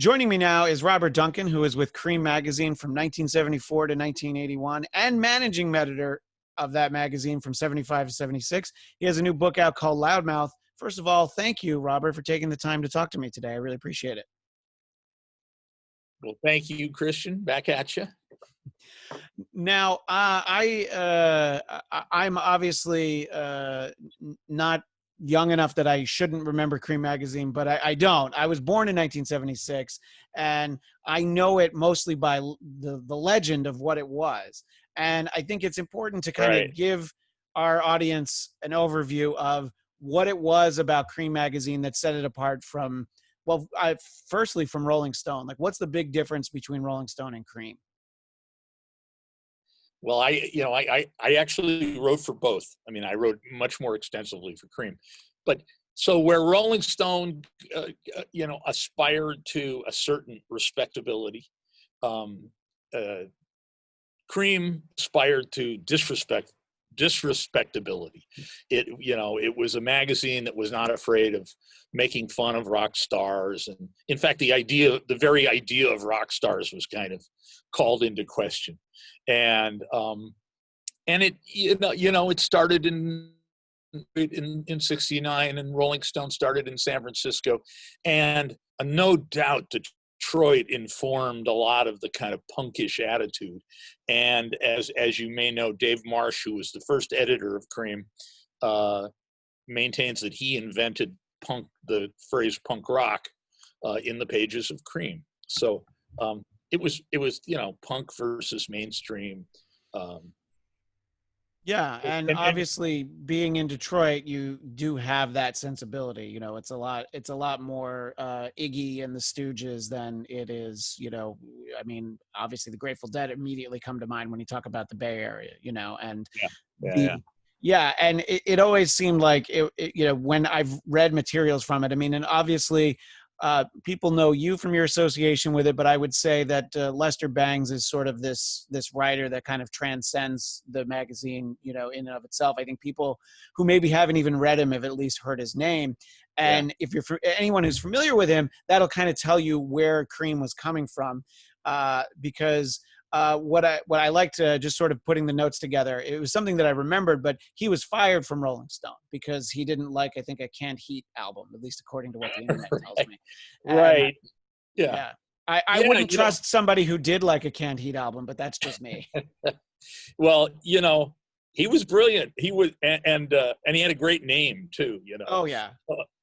Joining me now is Robert Duncan, who is with Creem Magazine from 1974 to 1981 and managing editor of that magazine from 75 to 76. He has a new book out called Loudmouth. First of all, thank you, Robert, for taking the time to talk to me today. I really appreciate it. Well, thank you, Christian. Back at you. Now, I'm obviously not young enough that I shouldn't remember Creem Magazine, but I don't. I was born in 1976, and I know it mostly by the legend of what it was. And I think it's important to kind of give our audience an overview of what it was about Creem Magazine that set it apart from, well, firstly from Rolling Stone. Like, what's the big difference between Rolling Stone and Creem? Well, I actually wrote for both. I mean, I wrote much more extensively for Creem, but so where Rolling Stone, aspired to a certain respectability, Creem aspired to disrespectability. It was a magazine that was not afraid of making fun of rock stars, and in fact, the very idea of rock stars was kind of called into question. And it it started in 69, and Rolling Stone started in San Francisco, and no doubt Detroit informed a lot of the kind of punkish attitude. And as you may know, Dave Marsh, who was the first editor of Creem, maintains that he invented the phrase punk rock in the pages of Creem. So it was punk versus mainstream. Yeah, and obviously being in Detroit, you do have that sensibility. You know, it's a lot more Iggy and the Stooges than it is. I mean, obviously the Grateful Dead immediately come to mind when you talk about the Bay Area. And and it always seemed like when I've read materials from it. I mean, and obviously. People know you from your association with it, but I would say that Lester Bangs is sort of this writer that kind of transcends the magazine, in and of itself. I think people who maybe haven't even read him have at least heard his name. And if you're anyone who's familiar with him, that'll kind of tell you where Creem was coming from, because what I liked, just sort of putting the notes together, it was something that I remembered, but he was fired from Rolling Stone because he didn't like, I think, a Canned Heat album, at least according to what the internet tells me. Right. I wouldn't trust somebody who did like a Canned Heat album, but that's just me. Well, he was brilliant. He was, and he had a great name too. Oh yeah.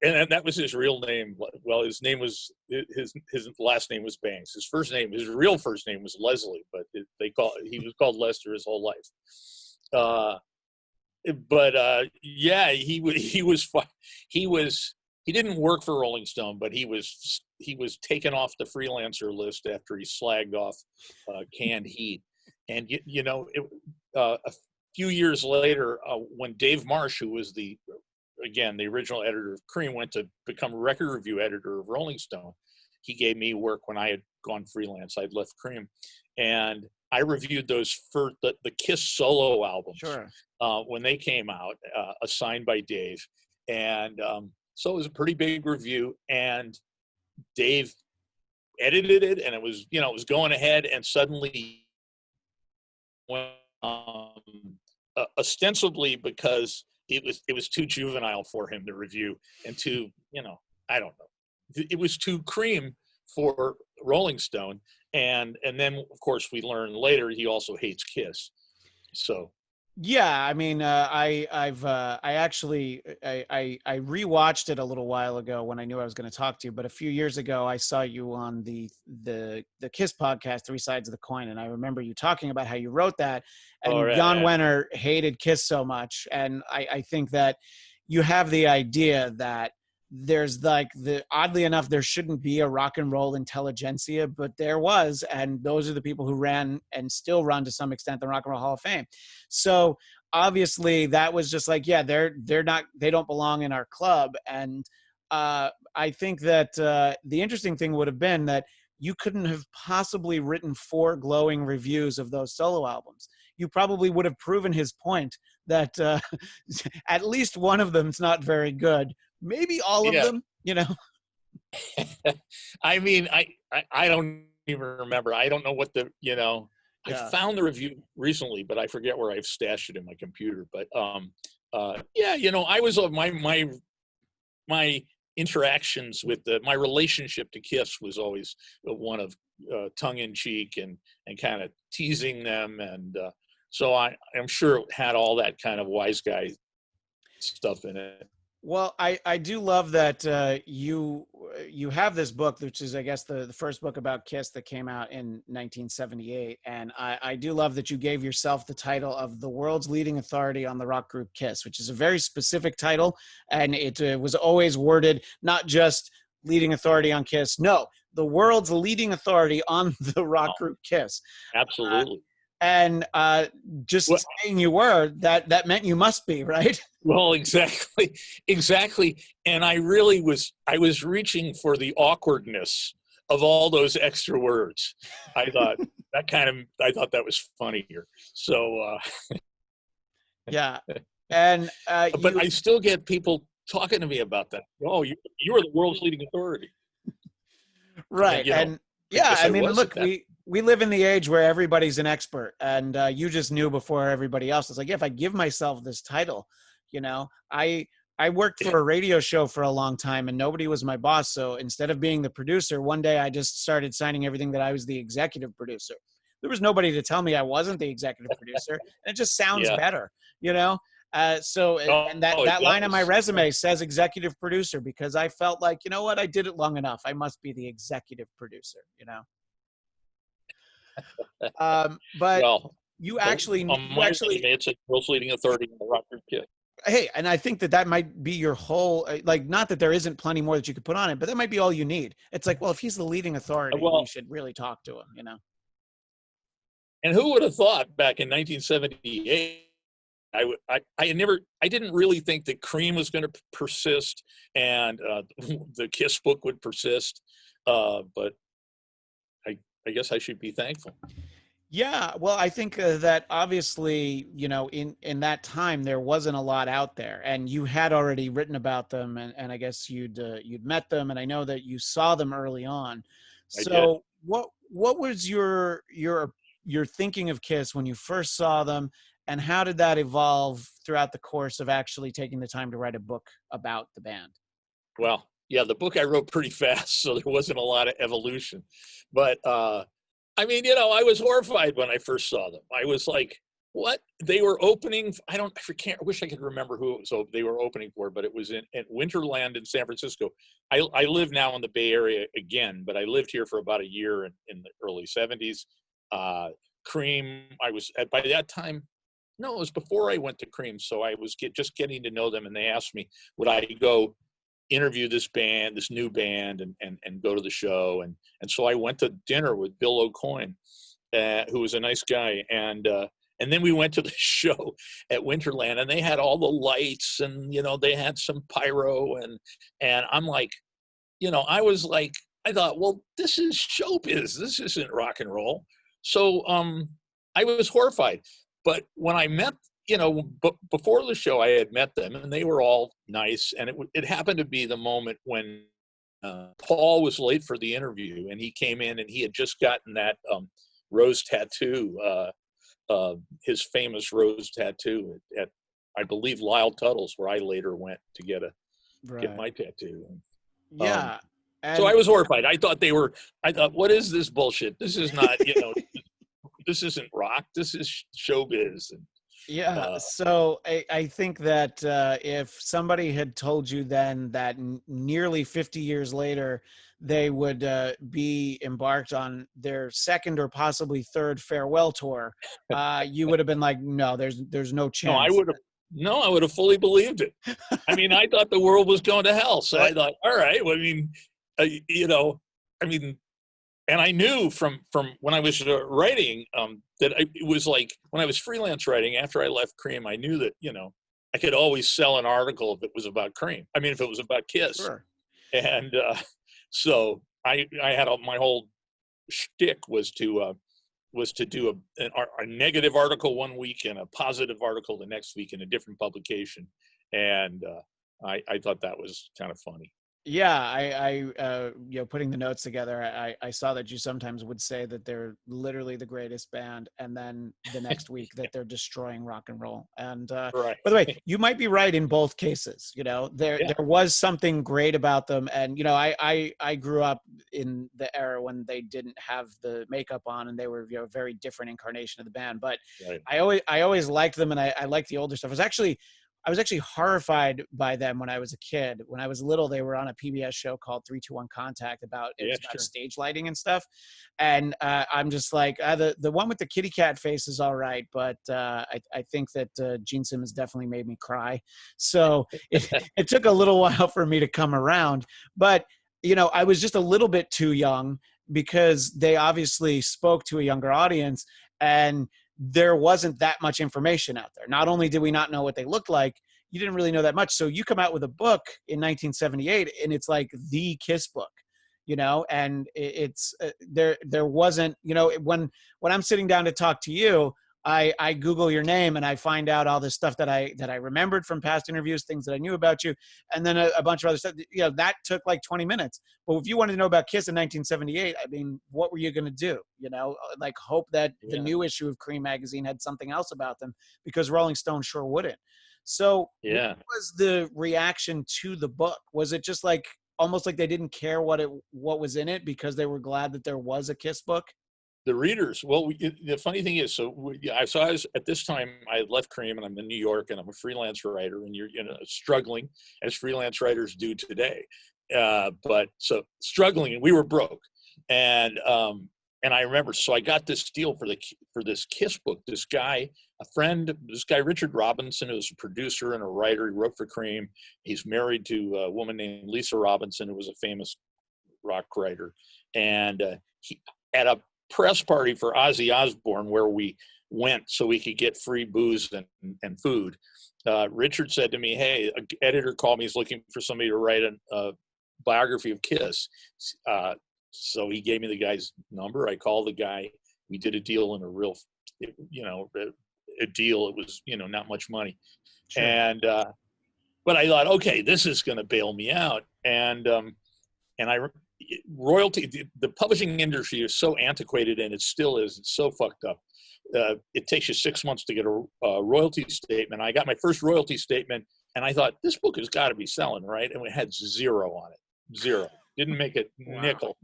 And that was his real name. Well, his last name was Banks. His real first name was Leslie, but he was called Lester his whole life. He didn't work for Rolling Stone, but he was taken off the freelancer list after he slagged off Canned Heat. And a few years later, when Dave Marsh, who was the original editor of Creem, went to become record review editor of Rolling Stone, he gave me work when I had gone freelance. I'd left Creem, and I reviewed those for the Kiss solo albums when they came out, assigned by Dave. And so it was a pretty big review, and Dave edited it, and it was going ahead, and suddenly went ostensibly because it was too juvenile for him to review, and I don't know, it was too Creem for Rolling Stone, and then of course we learned later he also hates Kiss. So yeah, I mean, I actually rewatched it a little while ago when I knew I was going to talk to you. But a few years ago, I saw you on the Kiss podcast, Three Sides of the Coin, and I remember you talking about how you wrote that, and Jan Wenner hated Kiss so much, and I think that you have the idea that there's oddly enough, there shouldn't be a rock and roll intelligentsia, but there was, and those are the people who ran and still run to some extent the Rock and Roll Hall of Fame. So obviously that was just like, yeah, they don't belong in our club. And I think that the interesting thing would have been that you couldn't have possibly written 4 glowing reviews of those solo albums. You probably would have proven his point that at least one of them's not very good. Maybe all of them, I mean, I don't even remember. I don't know what I Yeah. found the review recently, but I forget where I've stashed it in my computer. But yeah, I was my interactions with my relationship to Kiss was always one of tongue in cheek and kind of teasing them, and so I'm sure it had all that kind of wise guy stuff in it. Well, I do love that you have this book, which is, I guess, the first book about Kiss that came out in 1978, and I do love that you gave yourself the title of the world's leading authority on the rock group Kiss, which is a very specific title, and it was always worded not just leading authority on Kiss, no, the world's leading authority on the rock Oh, group Kiss. Uh, absolutely. and Well, just saying you were, that meant you must be, right? well, exactly, exactly. And I was reaching for the awkwardness of all those extra words. I thought I thought that was funnier. So, Yeah. And but you I still get people talking to me about that. Oh, you are the world's leading authority, and right. And I yeah, guess I I mean, was at look, that. we live in the age where everybody's an expert, and you just knew before everybody else. It's like, yeah, if I give myself this title, you know, I worked Yeah, for a radio show for a long time, and nobody was my boss. So instead of being the producer, one day I just started signing everything that I was the executive producer. There was nobody to tell me I wasn't the executive producer, and it just sounds yeah. better, you know. And Oh, it that line on my does. resume says executive producer because I felt like, you know what, I did it long enough. I must be the executive producer, you know. But Well, on you my actually, resume, it said world's leading authority on the rock group Kiss. hey, and I think that might be your whole, like, not that there isn't plenty more that you could put on it, but that might be all you need. It's like, well, if he's the leading authority, we Well, should really talk to him, you know. and who would have thought back in 1978? I didn't really think that Cream was going to persist and the Kiss book would persist, but I guess I should be thankful. Yeah, well, I think that obviously, you know, in that time there wasn't a lot out there, and you had already written about them, and I guess you'd met them, and I know that you saw them early on. I did. So, what was your thinking of Kiss when you first saw them, and how did that evolve throughout the course of actually taking the time to write a book about the band? Well, yeah, the book I wrote pretty fast, so there wasn't a lot of evolution. But I mean, I was horrified when I first saw them. I was like, "What?" They were opening. I can't. I wish I could remember who it was. So they were opening for, but it was in Winterland in San Francisco. I live now in the Bay Area again, but I lived here for about a year in the early '70s. Cream. I was by that time. No, it was before I went to Cream, so I was just getting to know them, and they asked me, would I go interview this new band, and go to the show, and so I went to dinner with Bill O'Coin, who was a nice guy, and then we went to the show at Winterland, and they had all the lights, and they had some pyro, and I'm like, I was like, I thought, well, this is showbiz, this isn't rock and roll. So I was horrified. But when I met, before the show, I had met them, and they were all nice. And it happened to be the moment when Paul was late for the interview, and he came in, and he had just gotten that rose tattoo, his famous rose tattoo at I believe Lyle Tuttle's, where I later went to get Right. my tattoo. Um, Yeah. so And I was horrified. I thought, what is this bullshit? This is not, this isn't rock. This is showbiz. And yeah, uh, so I think that if somebody had told you then that nearly 50 years later they would be embarked on their second or possibly third farewell tour, you would have been like, no, there's no no, chance. I would have fully believed it. I mean, I thought the world was going to hell. So Uh, I thought, all right, well, I mean, I mean, and I knew from when I was writing that it was like when I was freelance writing after I left Cream, I knew that I could always sell an article if it was about Cream. I mean, if it was about Kiss, sure. and so I had my whole shtick was to do a negative article one week and a positive article the next week in a different publication, and I thought that was kind of funny. Yeah, putting the notes together, I saw that you sometimes would say that they're literally the greatest band, and then the next week that they're destroying rock and roll. And Right. by the way, you might be right in both cases. Yeah. There was something great about them, and I grew up in the era when they didn't have the makeup on, and they were a very different incarnation of the band. But Right. I always liked them, and I liked the older stuff. I was actually horrified by them when I was a kid. When I was little, they were on a PBS show called 321 Contact it Yeah. was about Sure. stage lighting and stuff. And I'm just like, the one with the kitty cat face is all right, but I think that Gene Simmons definitely made me cry. So it took a little while for me to come around, but I was just a little bit too young because they obviously spoke to a younger audience, and there wasn't that much information out there. Not only did we not know what they looked like, you didn't really know that much. So you come out with a book in 1978, and it's like the Kiss book, and it's there wasn't, when I'm sitting down to talk to you, I Google your name and I find out all this stuff that I remembered from past interviews, things that I knew about you, and then a bunch of other stuff. That took like 20 minutes. But if you wanted to know about Kiss in 1978, I mean, what were you going to do? Like hope that the Yeah. new issue of Creem Magazine had something else about them, because Rolling Stone sure wouldn't. So what Yeah. was the reaction to the book? Was it just like almost like they didn't care what was in it because they were glad that there was a Kiss book? The readers, well, the funny thing is, so I was at this time, I had left Cream and I'm in New York and I'm a freelance writer, and you're struggling as freelance writers do today. But so struggling, and we were broke, and I remember, so I got this deal for this Kiss book. This guy, a friend, this guy Richard Robinson, who's a producer and a writer. He wrote for Cream. He's married to a woman named Lisa Robinson, who was a famous rock writer, and he at a press party for Ozzy Osbourne, where we went so we could get free booze and food. Richard said to me, "Hey, an editor called me. He's looking for somebody to write a biography of Kiss." So he gave me the guy's number. I called the guy. We did a deal in a deal. It was, not much money. Sure. And, but I thought, okay, this is going to bail me out. And royalty, the publishing industry is so antiquated, and it still is. It's so fucked up. It takes you 6 months to get a royalty statement. I got my first royalty statement, and I thought, this book has got to be selling, right? And it had zero on it. Zero. Didn't make a nickel.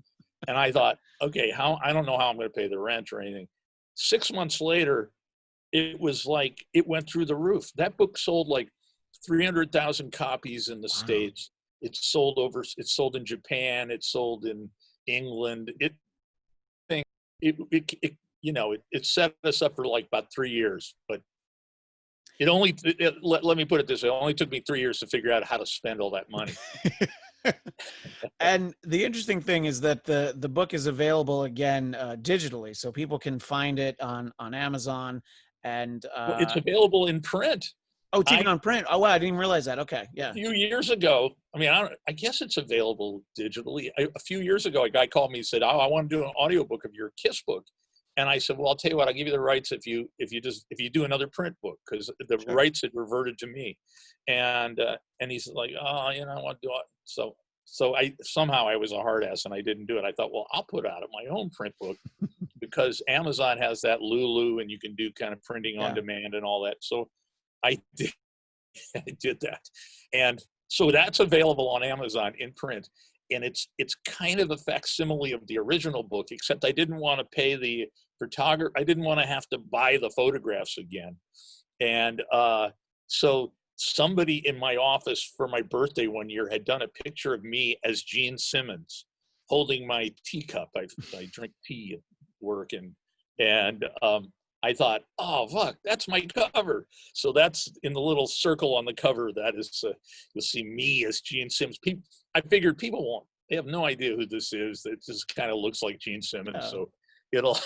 And I thought, okay, I don't know how I'm going to pay the rent or anything. 6 months later, it was like it went through the roof. That book sold like 300,000 copies in the States. It's sold in Japan. It's sold in England. It set us up for like about 3 years, but let me put it this way. It only took me 3 years to figure out how to spend all that money. And the interesting thing is that the book is available again digitally, so people can find it on Amazon. And Well, it's available in print. oh, it's even on print. Oh wow, I didn't even realize that. Okay, yeah. A few years ago, I mean, I guess it's available digitally. A few years ago, a guy called me and said, "Oh, I want to do an audiobook of your Kiss book." And I said, "Well, I'll tell you what, I'll give you the rights if you do another print book, because the Sure. rights had reverted to me." And he's like, "Oh, I want to do it." So I was a hard ass and I didn't do it. I thought, well, I'll put out my own print book because Amazon has that Lulu and you can do kind of printing on demand and all that. So I did, I did that. And so that's available on Amazon in print. And it's kind of a facsimile of the original book, except I didn't want to pay the photographer. I didn't want to have to buy the photographs again. And so somebody in my office for my birthday one year had done a picture of me as Gene Simmons holding my teacup. I drink tea at work, and I thought, oh fuck, that's my cover. So that's in the little circle on the cover. That is, you'll see me as Gene Simmons. I figured people won't. They have no idea who this is. It just kind of looks like Gene Simmons, so it'll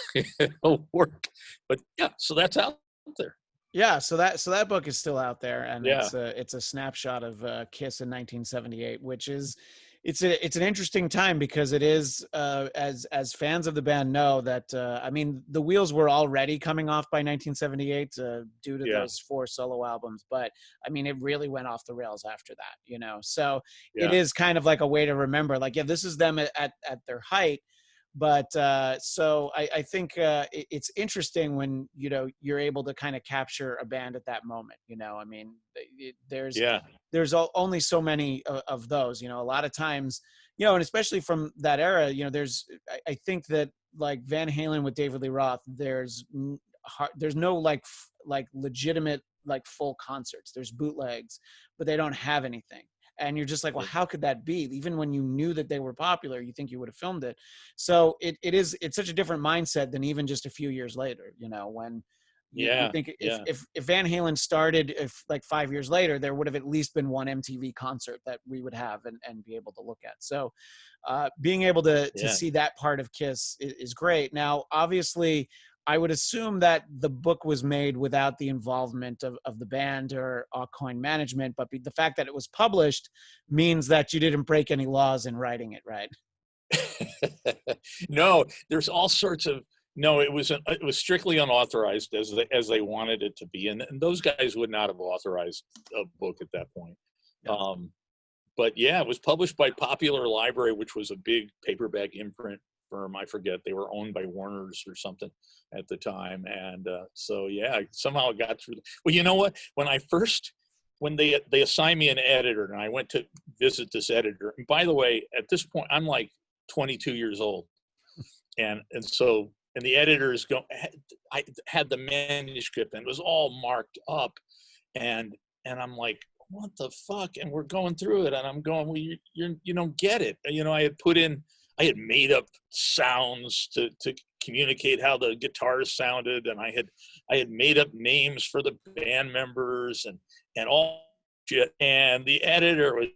work. But yeah, so that's out there. Yeah, so that book is still out there, and it's a snapshot of Kiss in 1978, which is it's an interesting time because it is as fans of the band know that I mean the wheels were already coming off by 1978 due to Yeah, those 4 solo albums, but I mean it really went off the rails after that, you know. So it yeah, is kind of like a way to remember, like, yeah, this is them at their height. But so I think it's interesting when, you know, you're able to kind of capture a band at that moment. You know, I mean, yeah, there's only so many of those. You know, a lot of times, you know, and especially from that era, you know, I think that like Van Halen with David Lee Roth, there's no like legitimate like full concerts. There's bootlegs, but they don't have anything. And you're just like, well, yeah, how could that be? Even when you knew that they were popular, you think you would have filmed it. So it's such a different mindset than even just a few years later, you know, when you yeah, think yeah, if Van Halen started, if like 5 years later, there would have at least been one MTV concert that we would have and be able to look at. So being able to yeah. see that part of Kiss is great. Now, obviously, I would assume that the book was made without the involvement of the band or Coin management, but the fact that it was published means that you didn't break any laws in writing it, right? No, there's all sorts of no. It was strictly unauthorized as they wanted it to be, and those guys would not have authorized a book at that point. Yeah. Um, but yeah, it was published by Popular Library, which was a big paperback imprint firm. I forget, they were owned by Warner's or something at the time, and so yeah, somehow it got through. Well, you know what? When they assigned me an editor, and I went to visit this editor. And by the way, at this point, I'm like 22 years old, and so and the editors go. I had the manuscript, and it was all marked up, and I'm like, what the fuck? And we're going through it, and I'm going, well, you don't get it. You know, I had made up sounds to communicate how the guitars sounded, and I had made up names for the band members and all shit. And the editor was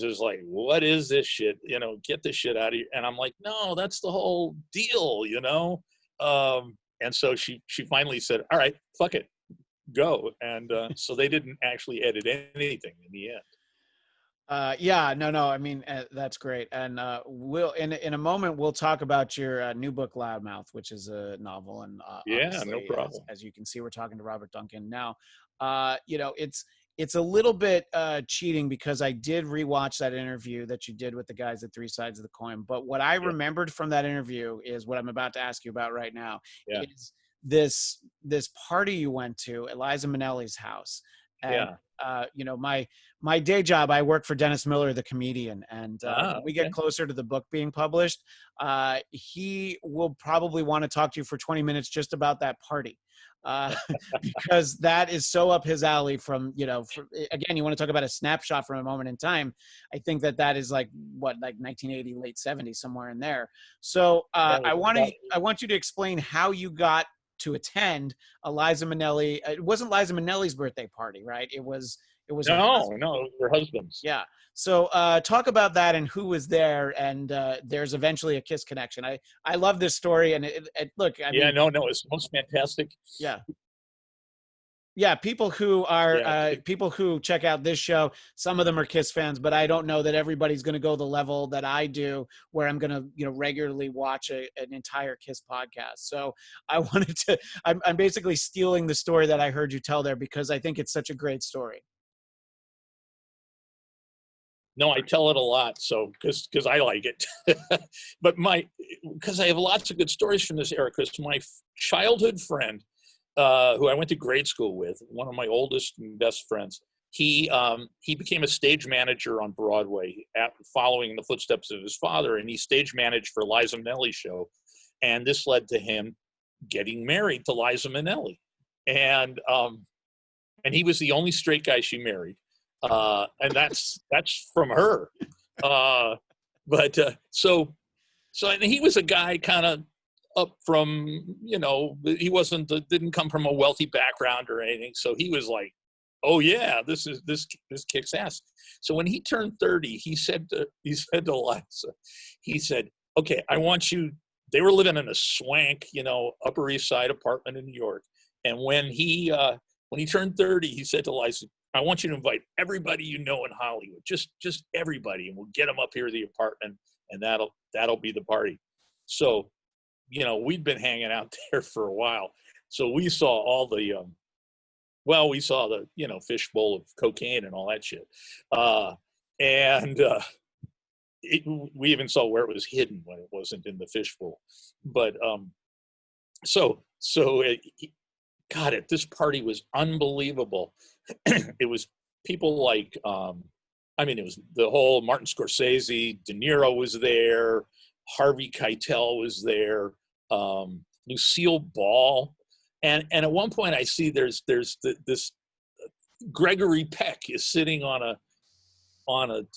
just like, what is this shit? You know, get this shit out of here. And I'm like, no, that's the whole deal, you know? And so she finally said, all right, fuck it, go. And so they didn't actually edit anything in the end. Yeah, no, I mean, that's great. And we'll in a moment we'll talk about your new book, Loudmouth, which is a novel. And Yeah, no obviously, problem. as you can see, we're talking to Robert Duncan now. You know, it's a little bit cheating because I did rewatch that interview that you did with the guys at Three Sides of the Coin. But what I Yeah, remembered from that interview is what I'm about to ask you about right now. yeah, Is this party you went to at Liza Minnelli's house? And yeah. you know, my day job, I work for Dennis Miller, the comedian. And Ah, when we get okay. closer to the book being published, he will probably want to talk to you for 20 minutes just about that party. Uh, because that is so up his alley from, you know, again, you want to talk about a snapshot from a moment in time. I think that is like what, like 1980, late 70s, somewhere in there. So Yeah, it was about, I want you to explain how you got to attend a Liza Minnelli. It wasn't Liza Minnelli's birthday party, right? It was her no, husband. no, your husband's. Yeah. So talk about that and who was there, and there's eventually a Kiss connection. I love this story, and look, I Yeah, mean, no, no, it's most fantastic. yeah, yeah. Yeah, People who check out this show, some of them are Kiss fans, but I don't know that everybody's going to go the level that I do, where I'm going to, you know, regularly watch an entire Kiss podcast. So I wanted to. I'm basically stealing the story that I heard you tell there because I think it's such a great story. no, I tell it a lot, so because I like it. But because I have lots of good stories from this era. Because my childhood friend, who I went to grade school with, one of my oldest and best friends, he became a stage manager on Broadway, following in the footsteps of his father, and he stage managed for Liza Minnelli's show, and this led to him getting married to Liza Minnelli, and and he was the only straight guy she married, and that's from her. Uh, but so and he was a guy kind of up from, you know, he didn't come from a wealthy background or anything, so he was like, oh yeah, this kicks ass. So when he turned 30, he said to Liza, he said, okay, I want you. They were living in a swank, you know, Upper East Side apartment in New York, and when he turned 30, he said to Liza, I want you to invite everybody you know in Hollywood, just everybody, and we'll get them up here to the apartment, and that'll be the party. So, you know, we'd been hanging out there for a while, so we saw all the we saw the, you know, fishbowl of cocaine and all that shit, and we even saw where it was hidden when it wasn't in the fishbowl. But God, at this party was unbelievable. It was people like, I mean, it was the whole Martin Scorsese, De Niro was there, Harvey Keitel was there, Lucille Ball, and at one point I see there's this Gregory Peck is sitting on a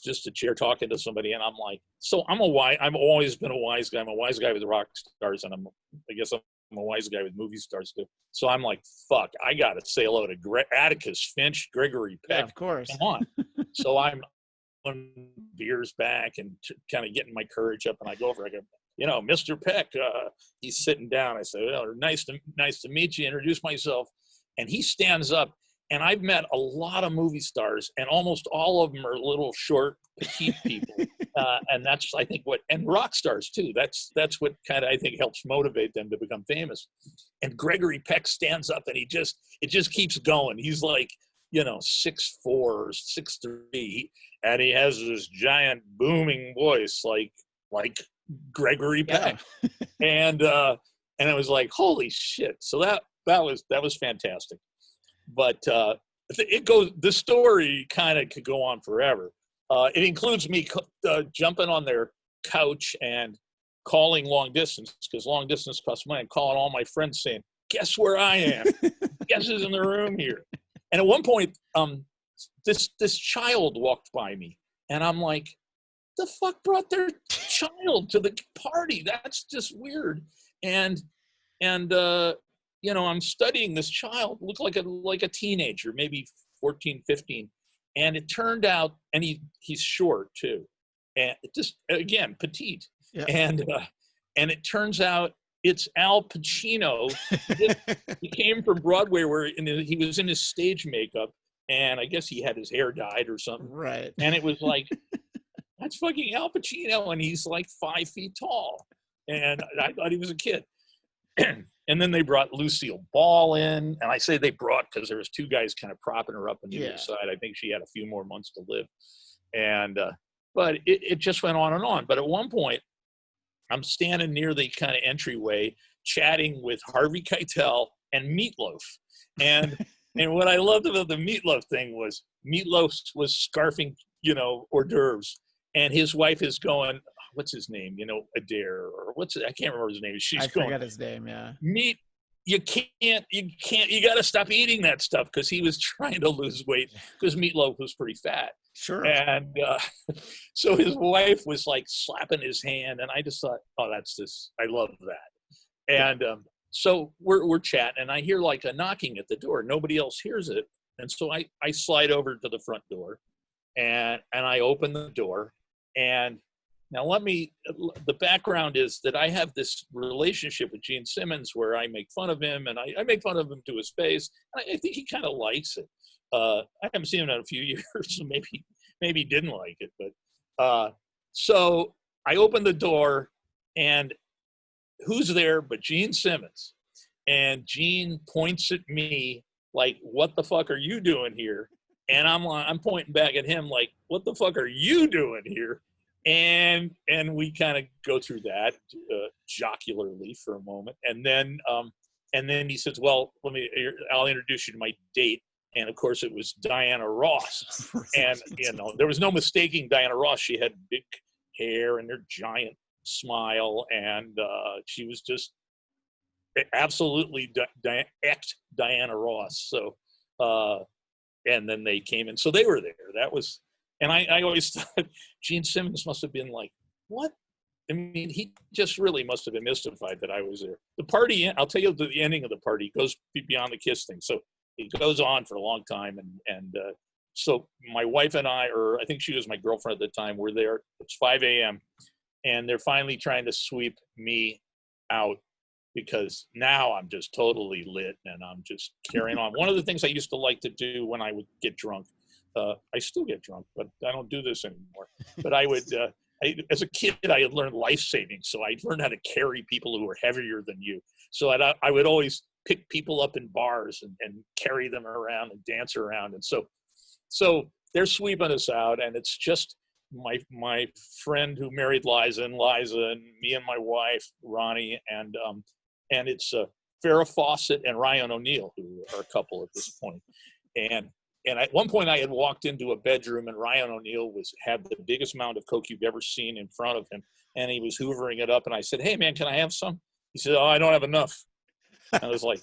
just a chair talking to somebody, and I'm like, so I've always been a wise guy. I'm a wise guy with rock stars, and I guess I'm a wise guy with movie stars too. So I'm like, fuck, I gotta say hello to Atticus Finch, Gregory Peck. Yeah, of course. Come on. So I'm on beers back and kind of getting my courage up, and I go over. I go, you know, Mr. Peck. He's sitting down. I say, oh, nice to meet you. Introduce myself, and he stands up. And I've met a lot of movie stars, and almost all of them are little short, petite people. And that's, I think, and rock stars too. That's what kind of, I think, helps motivate them to become famous. And Gregory Peck stands up, and it just keeps going. He's like, you know, 6'4" or 6'3", and he has this giant booming voice like Gregory Peck. And it was like, holy shit. So that was fantastic. But the story kind of could go on forever. It includes me jumping on their couch and calling long distance, because long distance costs money, and calling all my friends saying, guess where I am? Guess who's in the room here? And at one point, this child walked by me, and I'm like, the fuck brought their child to the party? That's just weird. And you know, I'm studying this child, looked like a teenager, maybe 14, 15. And it turned out, and he's short too. And just, again, petite. Yeah. And it turns out it's Al Pacino. He came from Broadway where he was in his stage makeup, and I guess he had his hair dyed or something. Right. And it was like, that's fucking Al Pacino, and he's like 5 feet tall. And I thought he was a kid. And then they brought Lucille Ball in, and I say they brought because there was two guys kind of propping her up on either side. I think she had a few more months to live, and but it just went on and on. But at one point, I'm standing near the kind of entryway, chatting with Harvey Keitel and Meatloaf, and what I loved about the Meatloaf thing was Meatloaf was scarfing, you know, hors d'oeuvres, and his wife is going, what's his name? You know, Adair, or I can't remember his name. I forget his name. Yeah. Meat. You got to stop eating that stuff, because he was trying to lose weight, because Meatloaf was pretty fat. Sure. And so his wife was like slapping his hand, and I just thought, oh, that's this. I love that. And so we're chatting, and I hear like a knocking at the door. Nobody else hears it, and so I slide over to the front door, and I open the door, and now the background is that I have this relationship with Gene Simmons where I make fun of him, and I make fun of him to his face. And I think he kind of likes it. I haven't seen him in a few years, so maybe he didn't like it. But so I open the door, and who's there but Gene Simmons? And Gene points at me like, what the fuck are you doing here? And I'm pointing back at him like, what the fuck are you doing here? And we kind of go through that jocularly for a moment, and then he says, "Well, I'll introduce you to my date." And of course, it was Diana Ross, and you know there was no mistaking Diana Ross. She had big hair and her giant smile, and she was just absolutely Diana Ross. So, and then they came in, so they were there. That was. And I always thought Gene Simmons must have been like, what? I mean, he just really must have been mystified that I was there. The party, I'll tell you the ending of the party goes beyond the kiss thing. So it goes on for a long time. And so my wife and I, or I think she was my girlfriend at the time, were there. It's 5 a.m. And they're finally trying to sweep me out because now I'm just totally lit and I'm just carrying on. One of the things I used to like to do when I would get drunk, I still get drunk, but I don't do this anymore. But I would, as a kid, I had learned life saving. So I learned how to carry people who were heavier than you. So I would always pick people up in bars and carry them around and dance around. And so they're sweeping us out, and it's just my friend who married Liza and me and my wife, Ronnie, and it's Farrah Fawcett and Ryan O'Neal, who are a couple at this point. And at one point I had walked into a bedroom, and Ryan O'Neal had the biggest amount of coke you've ever seen in front of him. And he was hoovering it up. And I said, "Hey man, can I have some?" He said, "Oh, I don't have enough." I was like,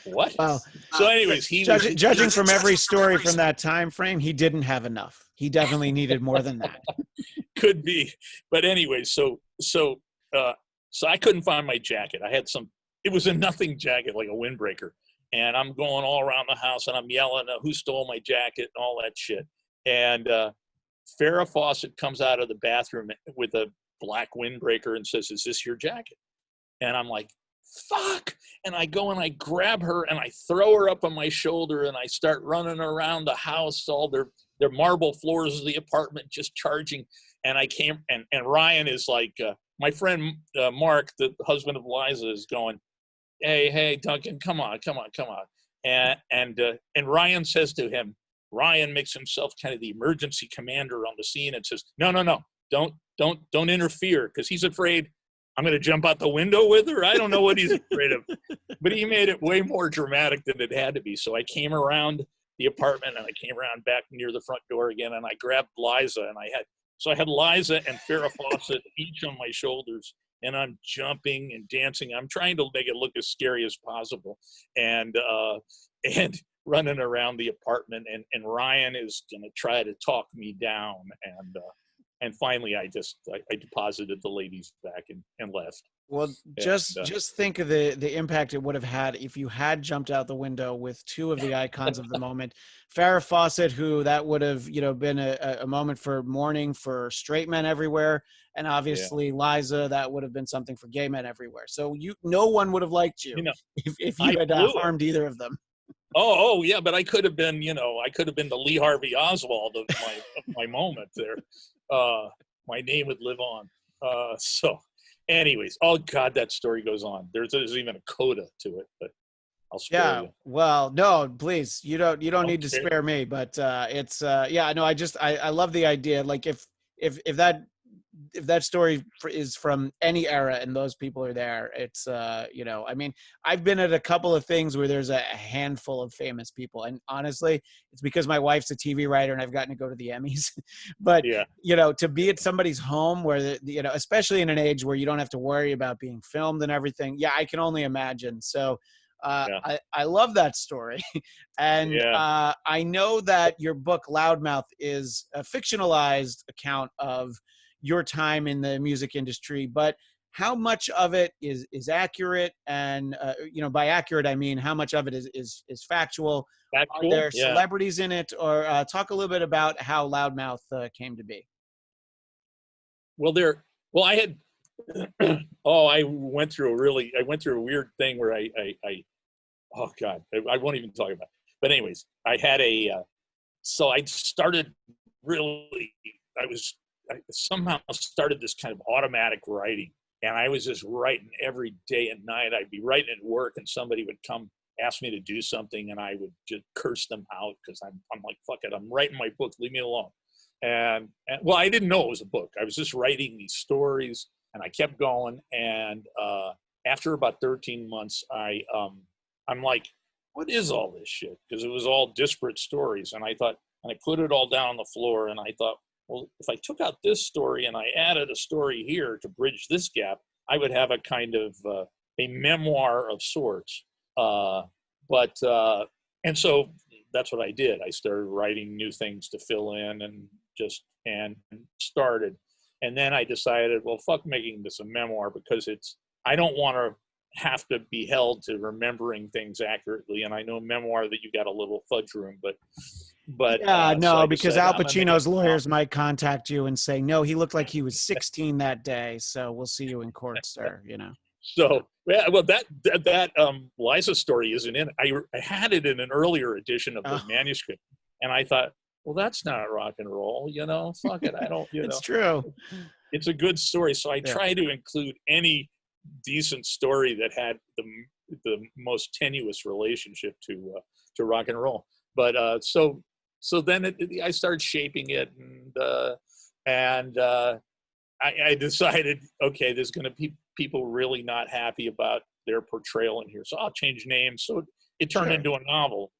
"What?" Well, so anyways, judging from every story from that time frame, he didn't have enough. He definitely needed more than that. Could be. But anyway, so I couldn't find my jacket. It was a nothing jacket, like a windbreaker. And I'm going all around the house and I'm yelling, "Who stole my jacket?" and all that shit. And Farrah Fawcett comes out of the bathroom with a black windbreaker and says, "Is this your jacket?" And I'm like, "Fuck." And I go and I grab her and I throw her up on my shoulder and I start running around the house, all their marble floors of the apartment, just charging. And I came, and Ryan is like, my friend Mark, the husband of Liza, is going, hey, Duncan, come on. And Ryan says to him, Ryan makes himself kind of the emergency commander on the scene and says, no, don't interfere, because he's afraid I'm going to jump out the window with her. I don't know what he's afraid of. But he made it way more dramatic than it had to be. So I came around the apartment and I came around back near the front door again, and I grabbed Liza, and I had Liza and Farrah Fawcett each on my shoulders, and I'm jumping and dancing. I'm trying to make it look as scary as possible, and running around the apartment, and Ryan is going to try to talk me down, and finally I deposited the ladies back and left. Well, just think of the impact it would have had if you had jumped out the window with two of the icons of the moment. Farrah Fawcett, who that would have, been a moment for mourning for straight men everywhere. And obviously Liza, that would have been something for gay men everywhere. So no one would have liked you, if you had harmed either of them. Oh yeah, but I could have been, the Lee Harvey Oswald of my moment there. My name would live on. So anyways, oh God, that story goes on. There's even a coda to it, but I'll spare you. Well, no, please, you don't need to spare me, but it's I love the idea. Like if that story is from any era and those people are there, it's I mean, I've been at a couple of things where there's a handful of famous people, and honestly, it's because my wife's a TV writer and I've gotten to go to the Emmys. But to be at somebody's home where especially in an age where you don't have to worry about being filmed and everything, I can only imagine. So I love that story. And I know that your book Loudmouth is a fictionalized account of your time in the music industry, but how much of it is accurate? And by accurate I mean how much of it is factual? Are there celebrities in it? Or talk a little bit about how Loudmouth came to be. I had I went through a weird thing where I oh God, I won't even talk about it. But anyways, I had so I started I somehow started this kind of automatic writing, and I was just writing every day and night. I'd be writing at work, and somebody would come ask me to do something, and I would just curse them out because I'm like, fuck it, I'm writing my book, leave me alone. And I didn't know it was a book. I was just writing these stories, and I kept going. And after about 13 months, I'm like, what is all this shit? Because it was all disparate stories, and I put it all down on the floor, and I thought, well, if I took out this story and I added a story here to bridge this gap, I would have a kind of a memoir of sorts. And so that's what I did. I started writing new things to fill in and started. And then I decided, well, fuck making this a memoir, because I don't want to have to be held to remembering things accurately. And I know memoir that you got a little fudge room, but because Al Pacino's lawyers might contact you and say, no, he looked like he was 16 that day, so we'll see you in court, sir. So, yeah, well, that Liza story isn't in. I had it in an earlier edition of the Oh, manuscript, and I thought, well, that's not rock and roll, Fuck it, I don't, it's true. It's a good story, so I Yeah, try to include any decent story that had the most tenuous relationship to rock and roll. But so then I started shaping it, and I decided, okay, there's going to be people really not happy about their portrayal in here, so I'll change names. So it turned sure. into a novel.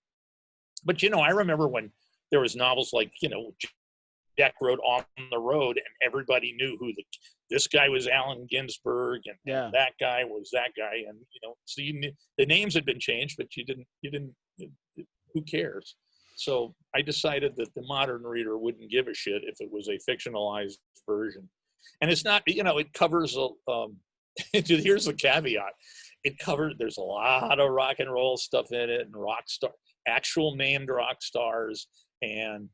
But I remember when there was novels like Jack wrote On the Road, and everybody knew this guy was Allen Ginsberg, and Yeah, that guy was that guy, and so you knew the names had been changed, but you didn't. Who cares? So I decided that the modern reader wouldn't give a shit if it was a fictionalized version, and it's not. It covers here's the caveat. There's a lot of rock and roll stuff in it, and actual named rock stars, and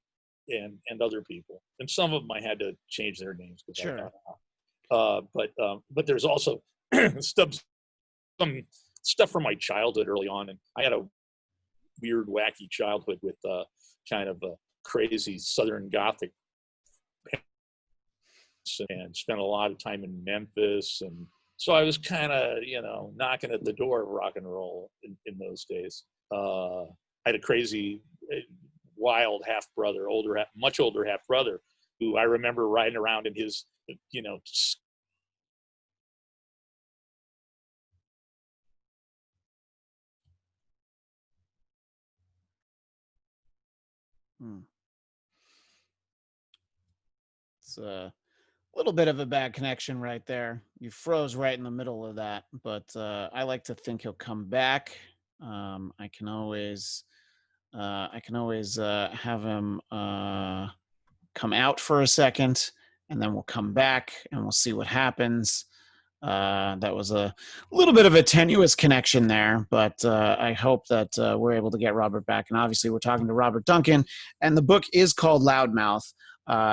other people, and some of them I had to change their names because I sure. thought, but there's also some stuff from my childhood early on, and I had a weird, wacky childhood with kind of a crazy Southern Gothic, and spent a lot of time in Memphis, and so I was kind of knocking at the door of rock and roll in those days. I had a crazy, wild half brother, much older half brother, who I remember riding around in his, Hmm. It's a little bit of a bad connection right there. You froze right in the middle of that, but I like to think he'll come back. I can always, have him come out for a second, and then we'll come back and we'll see what happens. That was a little bit of a tenuous connection there, but I hope that we're able to get Robert back. And obviously, we're talking to Robert Duncan, and the book is called Loudmouth.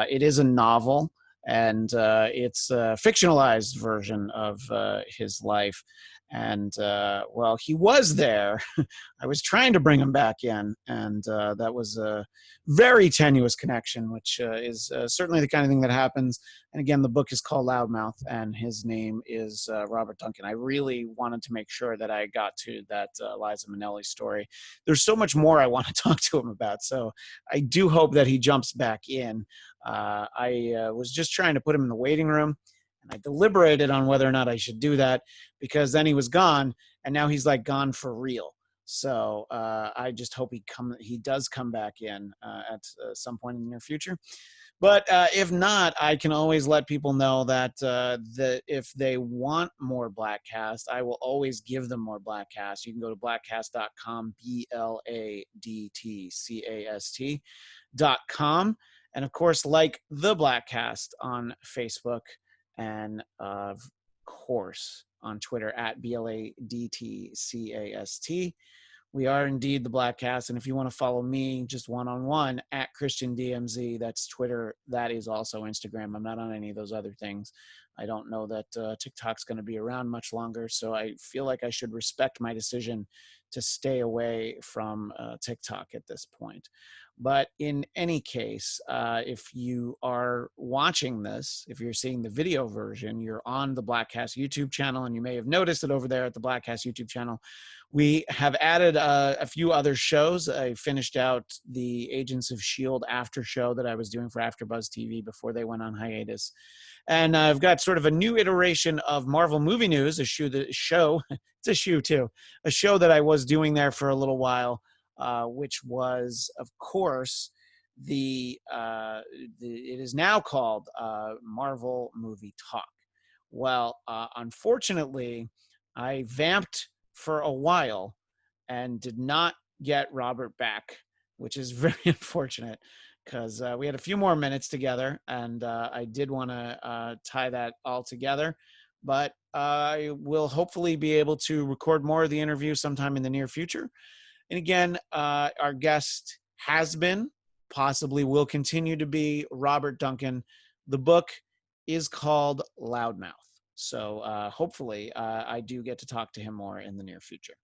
It is a novel, and it's a fictionalized version of his life. And well, he was there. I was trying to bring him back in, and that was a very tenuous connection, which is certainly the kind of thing that happens. And again, the book is called Loudmouth, and his name is Robert Duncan. I really wanted to make sure that I got to that Liza Minnelli story. There's so much more I want to talk to him about, so I do hope that he jumps back in. I was just trying to put him in the waiting room, and I deliberated on whether or not I should do that, because then he was gone, and now he's like gone for real. So I just hope he does come back in at some point in the near future. But if not, I can always let people know that if they want more Bladtcast, I will always give them more Bladtcast. You can go to bladtcast.com, BLADTCAST.com. And of course, like the Bladtcast on Facebook, and of course on Twitter at BLADTCAST. We are indeed the Bladtcast, and if you want to follow me just one-on-one at Christian DMZ, that's Twitter. That is also Instagram. I'm not on any of those other things. I don't know that TikTok's going to be around much longer, so I feel like I should respect my decision to stay away from TikTok at this point. But in any case, if you are watching this, if you're seeing the video version, you're on the Bladtcast YouTube channel, and you may have noticed that over there at the Bladtcast YouTube channel, we have added a few other shows. I finished out the Agents of S.H.I.E.L.D. after show that I was doing for AfterBuzz TV before they went on hiatus. And I've got sort of a new iteration of Marvel Movie News, it's a show that I was doing there for a little while, which was, of course, it is now called Marvel Movie Talk. Well, unfortunately, I vamped for a while and did not get Robert back, which is very unfortunate, because we had a few more minutes together, and I did want to tie that all together. But I will hopefully be able to record more of the interview sometime in the near future. And again, our guest has been, possibly will continue to be, Robert Duncan. The book is called Loudmouth. So hopefully I do get to talk to him more in the near future.